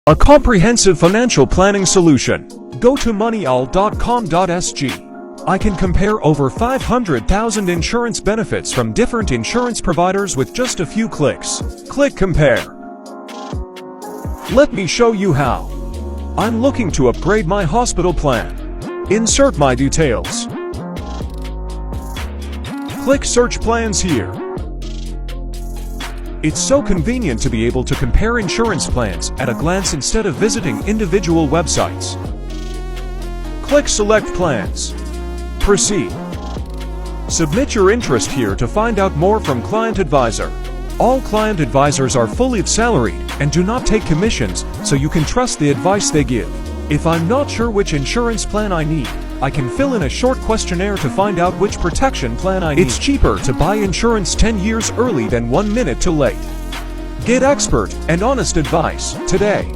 A comprehensive financial planning solution. Go to moneyal.com.sg. I can compare over 500,000 insurance benefits from different insurance providers with just a few clicks. Click Compare. Let me show you how. I'm looking to upgrade my hospital plan. Insert my details. Click Search Plans here. It's so convenient to be able to compare insurance plans at a glance instead of visiting individual websites. Click Select Plans. Proceed. Submit your interest here to find out more from Client Advisor. All client advisors are fully salaried and do not take commissions, so you can trust the advice they give. If I'm not sure which insurance plan I need, I can fill in a short questionnaire to find out which protection plan I need. It's cheaper to buy insurance 10 years early than 1 minute too late. Get expert and honest advice today.